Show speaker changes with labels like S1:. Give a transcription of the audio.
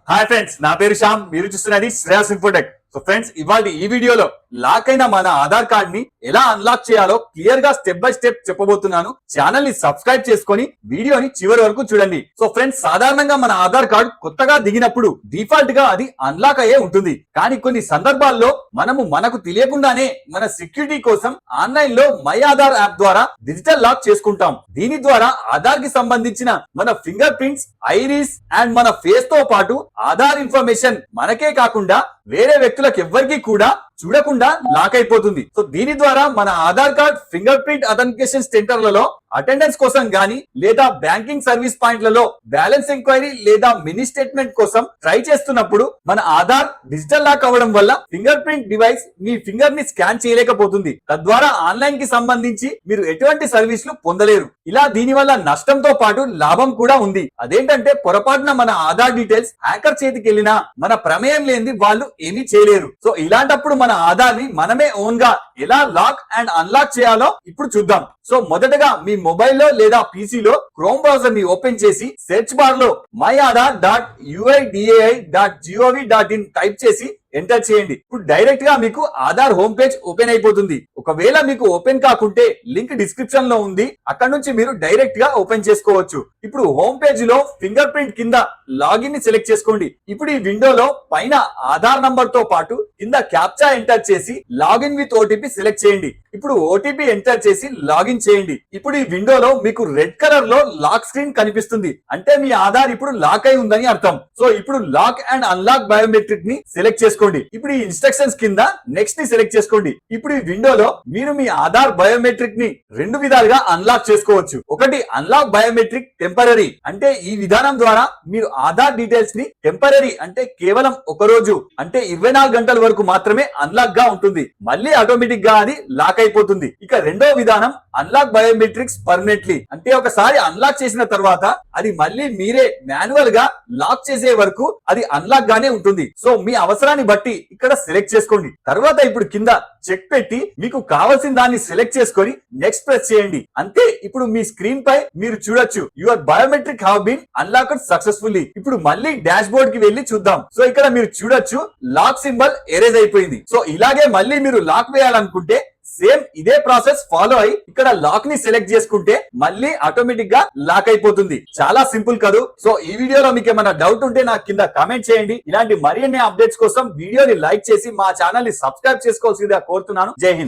S1: Hi friends, నా పేరు శ్యామ్. మీరు చూస్తున్నది శ్రేయస్ ఇన్ఫోటెక్. సో ఫ్రెండ్స్, ఇవాళ ఈ వీడియోలో లాక్ అయిన మన ఆధార్ కార్డ్ ని ఎలా అన్లాక్ చేయాలో క్లియర్ గా స్టెప్ బై స్టెప్ చెప్పబోతున్నాను. ఛానల్ ని సబ్స్క్రైబ్ చేసుకొని వీడియోని చివరి వరకు చూడండి. సో ఫ్రెండ్స్, సాధారణంగా మన ఆధార్ కార్డ్ కొత్తగా దిగినప్పుడు డిఫాల్ట్ గా అది అన్లాక్ అయ్యే ఉంటుంది. కానీ కొన్ని సందర్భాల్లో మనకు తెలియకుండానే మన సెక్యూరిటీ కోసం ఆన్లైన్ లో మై ఆధార్ యాప్ ద్వారా డిజిటల్ లాక్ చేసుకుంటాం. దీని ద్వారా ఆధార్ కి సంబంధించిన మన ఫింగర్ ప్రింట్స్, ఐరిస్ అండ్ మన ఫేస్ తో పాటు ఆధార్ ఇన్ఫర్మేషన్ మనకే కాకుండా వేరే వ్యక్తులకు ఎవ్వరికి కూడా చూడకుండా లాక్ అయిపోతుంది. సో దీని ద్వారా మన Aadhaar card finger print authentication సెంటర్లలో అటెండెన్స్ కోసం గానీ లేదా బ్యాంకింగ్ సర్వీస్ పాయింట్లలో బ్యాలెన్స్ ఎంక్వైరీ లేదా మినీ స్టేట్మెంట్ కోసం ట్రై చేస్తున్నప్పుడు మన ఆధార్ డిజిటల్ లాక్ అవ్వడం వల్ల ఫింగర్ ప్రింట్ డివైస్ మీ ఫింగర్ ని స్కాన్ చేయలేకపోతుంది. తద్వారా ఆన్లైన్ కి సంబంధించి మీరు ఎటువంటి సర్వీసులు పొందలేరు. ఇలా దీని వల్ల నష్టంతో పాటు లాభం కూడా ఉంది. అదేంటంటే పొరపాటున మన ఆధార్ డీటెయిల్స్ హ్యాకర్ చేతికి వెళ్ళినా మన ప్రమేయం లేనిది వాళ్ళు ఏమీ చేయలేరు. సో ఇలాంటప్పుడు మన ఆధార్ ని మనమే ఓన్ గా ఎలా లాక్ అండ్ అన్లాక్ చేయాలో ఇప్పుడు చూద్దాం. సో మొదటగా మీ మొబైల్లో లేదా పీసీలో క్రోమ్ బ్రౌజర్ ని ఓపెన్ చేసి సెర్చ్ బార్ లో myaadhar.uidai.gov.in టైప్ చేసి ఎంటర్ చేయండి. ఇప్పుడు డైరెక్ట్ గా మీకు ఆధార్ హోమ్ పేజ్ ఓపెన్ అయిపోతుంది. ఒకవేళ మీకు ఓపెన్ కాకుంటే లింక్ డిస్క్రిప్షన్ లో ఉంది, అక్కడ నుంచి మీరు డైరెక్ట్ గా ఓపెన్ చేసుకోవచ్చు. ఇప్పుడు హోమ్ పేజ్ లో ఫింగర్ ప్రింట్ కింద లాగిన్ ని సెలెక్ట్ చేసుకోండి. ఇప్పుడు ఈ విండోలో పైన ఆధార్ నంబర్ తో పాటు కింద క్యాప్చా ఎంటర్ చేసి లాగిన్ విత్ ఓటీపీ సెలెక్ట్ చేయండి. ఇప్పుడు ఓటీపీ ఎంటర్ చేసి లాగిన్ చేయండి. ఇప్పుడు ఈ విండోలో మీకు రెడ్ కలర్ లో లాక్ స్క్రీన్ కనిపిస్తుంది. అంటే మీ ఆధార్ ఇప్పుడు లాక్ అయి ఉందని అర్థం. సో ఇప్పుడు లాక్ అండ్ అన్లాక్ బయోమెట్రిక్ ని సెలెక్ట్ చేసుకోండి. ఇప్పుడు ఈ ఇన్స్ట్రక్షన్స్ కింద నెక్స్ట్ ని సెలెక్ట్ చేసుకోండి. ఇప్పుడు ఈ విండోలో మీరు మీ ఆధార్ బయోమెట్రిక్ ని రెండు విధాలుగా అన్లాక్ చేసుకోవచ్చు. ఒకటి అన్లాక్ బయోమెట్రిక్ టెంపరరీ, అంటే ఈ విధానం ద్వారా మీరు ఆధార్ డీటెయిల్స్ ని టెంపరరీ అంటే కేవలం ఒక రోజు అంటే 24 గంటల వరకు మాత్రమే అన్లాక్ గా ఉంటుంది. మళ్ళీ ఆటోమేటిక్ గా అది లాక్ అయిపోతుంది. ఇక రెండో విధానం అన్లాక్ బయోమెట్రిక్స్ పర్మనెంట్లీ, అంటే ఒకసారి అన్లాక్ చేసిన తర్వాత అది మళ్ళీ మీరే మాన్యువల్ గా లాక్ చేసే వరకు అది అన్లాక్ గానే ఉంటుంది. సో మీ అవసరాన్ని బట్టి ఇక్కడ సెలెక్ట్ చేసుకోండి. తర్వాత ఇప్పుడు కింద చెక్ పెట్టి మీకు కావాల్సిన దాన్ని సెలెక్ట్ చేసుకొని నెక్స్ట్ ప్రెస్ చేయండి. అంతే. ఇప్పుడు మీ స్క్రీన్ పై మీరు చూడొచ్చు your biometric have been unlocked successfully. ఇప్పుడు మళ్ళీ డాష్ బోర్డ్ కి వెళ్ళి చూద్దాం. సో ఇక్కడ మీరు చూడొచ్చు లాక్ సింబల్ ఎరేజ్ అయిపోయింది. సో ఇలాగే మళ్ళీ మీరు లాక్ వేయాలనుకుంటే సేమ్ ఇదే ప్రాసెస్ ఫాలో అయి ఇక్కడ లాక్ ని సెలెక్ట్ చేసుకుంటే మళ్ళీ ఆటోమేటిక్ గా లాక్ అయిపోతుంది. చాలా సింపుల్ కదూ. సో ఈ వీడియోలో మీకు ఏమైనా డౌట్ ఉంటే నాకు కింద కామెంట్ చేయండి. ఇలాంటి మరిన్ని అప్డేట్స్ కోసం వీడియోని లైక్ చేసి మా ఛానల్ ని సబ్స్క్రైబ్ చేసుకోవాల్సిందిగా కోరుతున్నాను. జై హింద్.